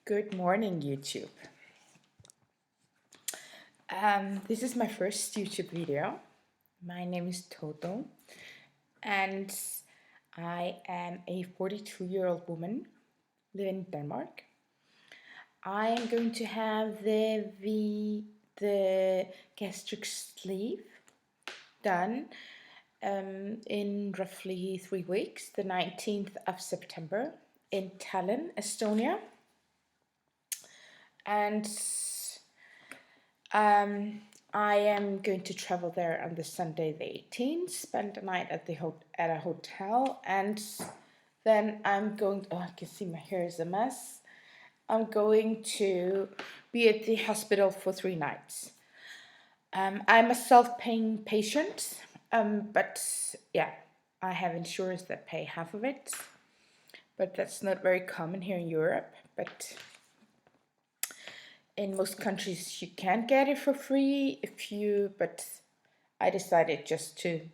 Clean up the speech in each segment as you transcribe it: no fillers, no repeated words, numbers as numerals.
Good morning, YouTube. This is my first YouTube video. My name is Toto, and I am a 42-year-old woman living in Denmark. I am going to have the gastric sleeve done in roughly 3 weeks, the 19th of September in Tallinn, Estonia. And I am going to travel there on the Sunday the 18th, spend the night at a hotel, and then I'm going, I can see my hair is a mess. I'm going to be at the hospital for 3 nights. I'm a self-paying patient, but yeah, I have insurance that pay half of it, but that's not very common here in Europe. But in most countries you can get it for free but I decided just to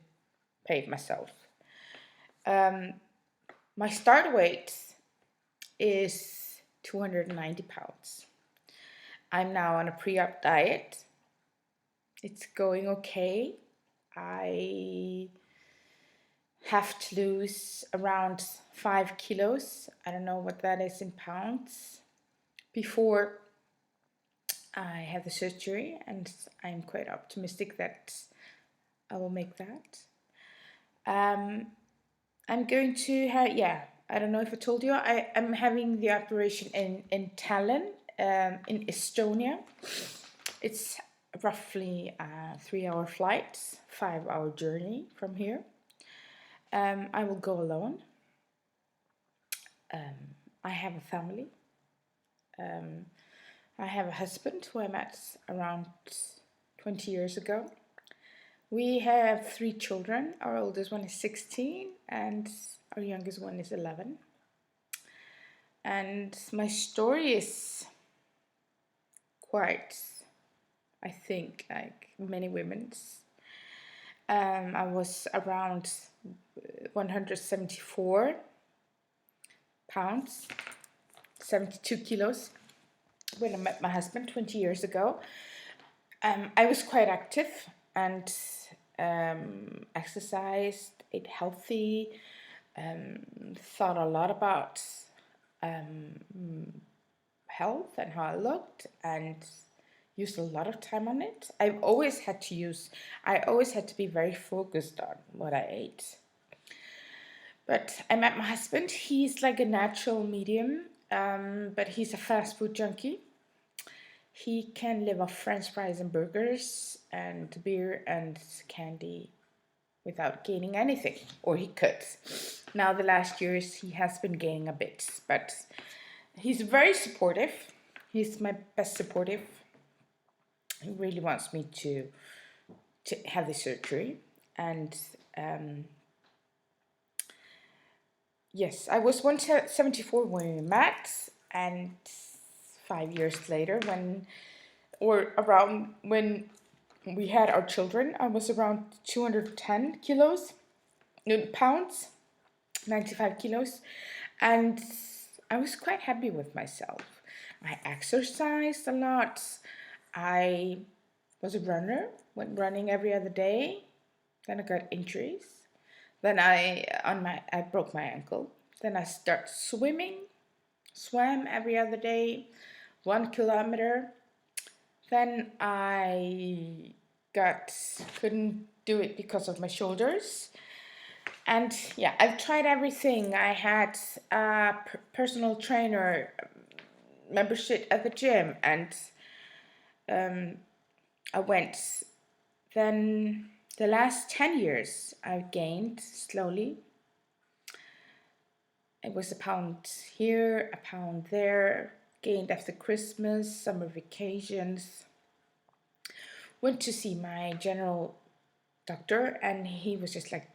pay it myself. My start weight is 290 pounds. I'm now on a pre-op diet. It's going okay. I have to lose around 5 kilos. I don't know what that is in pounds before I have the surgery, and I'm quite optimistic that I will make that. I'm going to have, I don't know if I told you, I'm having the operation in Tallinn, in Estonia. It's roughly a 3-hour flight, 5-hour journey from here. I will go alone. I have a family. I have a husband who I met around 20 years ago. We have 3 children. Our oldest one is 16 and our youngest one is 11. And my story is quite, I think, like many women's. I was around 174 pounds, 72 kilos. When I met my husband 20 years ago. I was quite active and exercised, ate healthy, thought a lot about health and how I looked, and used a lot of time on it. I always had to be very focused on what I ate. But I met my husband. He's like a natural medium, but he's a fast food junkie. He can live off French fries and burgers and beer and candy without gaining anything, or he could. Now the last years he has been gaining a bit, but he's very supportive. He's my best supportive. He really wants me to have the surgery, and yes, I was 174 when we met, and 5 years later, when we had our children, I was around 210 pounds, 95 kilos, and I was quite happy with myself. I exercised a lot. I was a runner, went running every other day. Then I got injuries. Then I broke my ankle. Then I started swimming. Swam every other day, 1 kilometer. Then I couldn't do it because of my shoulders. And yeah, I've tried everything. I had a personal trainer membership at the gym, and I went. Then the last 10 years I've gained slowly. It was a pound here, a pound there, gained after Christmas, summer vacations. Went to see my general doctor, and he was just like,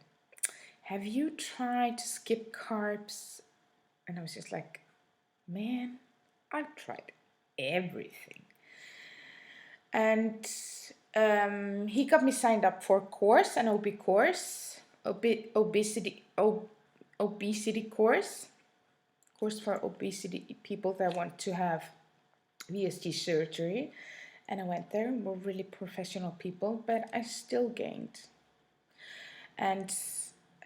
have you tried to skip carbs? And I was just like, man, I've tried everything. And he got me signed up for a course, an OB course, obesity course course for obesity people that want to have VSD surgery. And I went there, were really professional people, but I still gained. And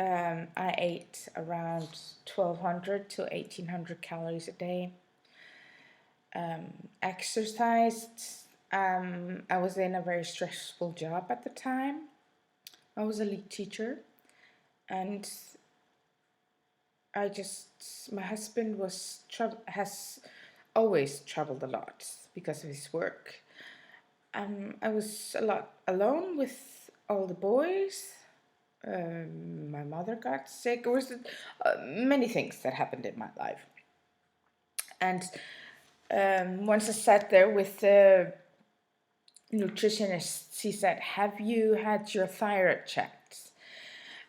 I ate around 1,200 to 1,800 calories a day. Exercised. I was in a very stressful job at the time. I was a lead teacher, and my husband has always traveled a lot because of his work. I was a lot alone with all the boys. My mother got sick. There was many things that happened in my life. And once I sat there with the nutritionist, she said, "Have you had your thyroid checked?"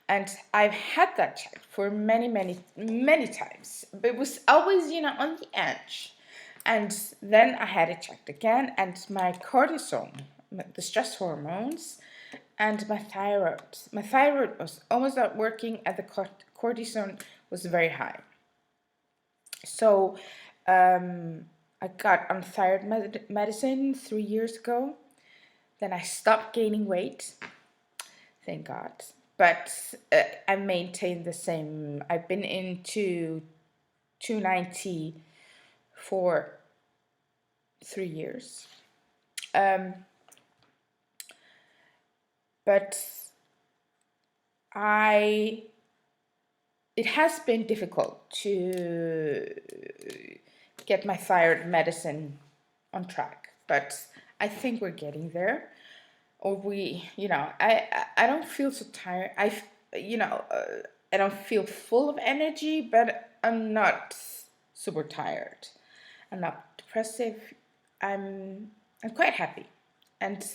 And I've had that checked for many, many, many times. But it was always, on the edge. And then I had it checked again, and my cortisol, the stress hormones, and my thyroid was almost not working, and the cortisol was very high. So I got on thyroid medicine 3 years ago. Then I stopped gaining weight, thank God. But I maintained the same. I've been into 290 for 3 years. But it has been difficult to get my thyroid medicine on track, but I think we're getting there. Or I don't feel so tired. I don't feel full of energy, but I'm not super tired. I'm not depressive. I'm quite happy, and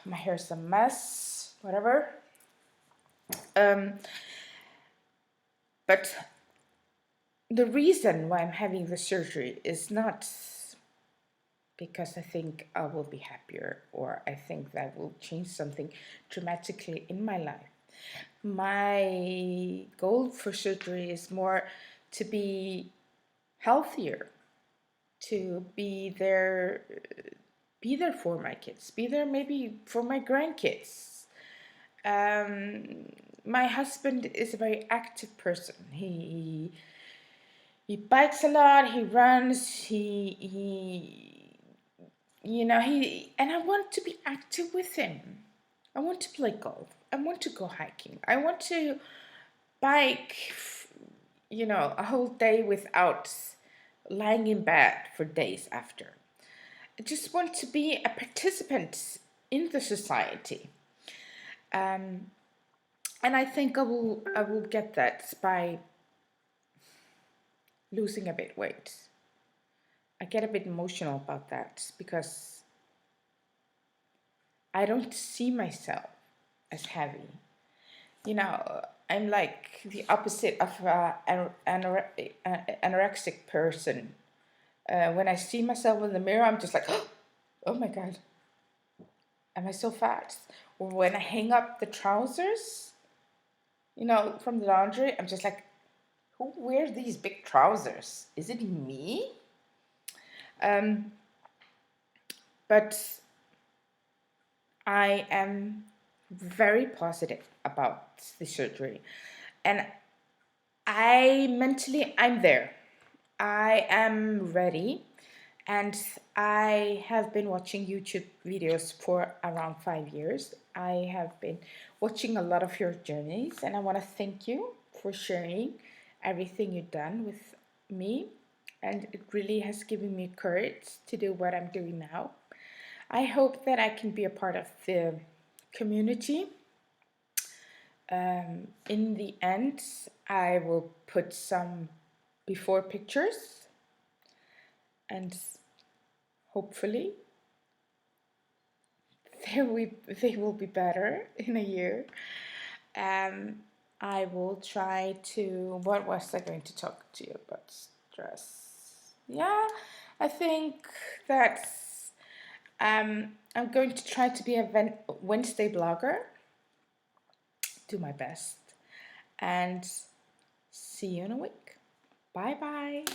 my hair's a mess. Whatever. But the reason why I'm having the surgery is not because I think I will be happier or I think that will change something dramatically in my life. My goal for surgery is more to be healthier, to be there for my kids, be there maybe for my grandkids. My husband is a very active person. He bikes a lot, he runs, and I want to be active with him. I want to play golf. I want to go hiking. I want to bike, a whole day without lying in bed for days after. I just want to be a participant in the society. And I think I will get that by losing a bit weight. I get a bit emotional about that because I don't see myself as heavy. I'm like the opposite of an anorexic person. When I see myself in the mirror, I'm just like, oh my God, am I so fat? Or when I hang up the trousers, from the laundry, I'm just like, who wears these big trousers? Is it me? But I am very positive about the surgery, and I'm there. I am ready, and I have been watching YouTube videos for around 5 years. I have been watching a lot of your journeys, and I want to thank you for sharing everything you've done with me, and it really has given me courage to do what I'm doing now. I hope that I can be a part of the community. In the end, I will put some before pictures, and hopefully they will be better in a year. I will try to. What was I going to talk to you about? Stress. Yeah, I think that's. I'm going to try to be a Wednesday blogger. Do my best, and See you in a week. Bye bye.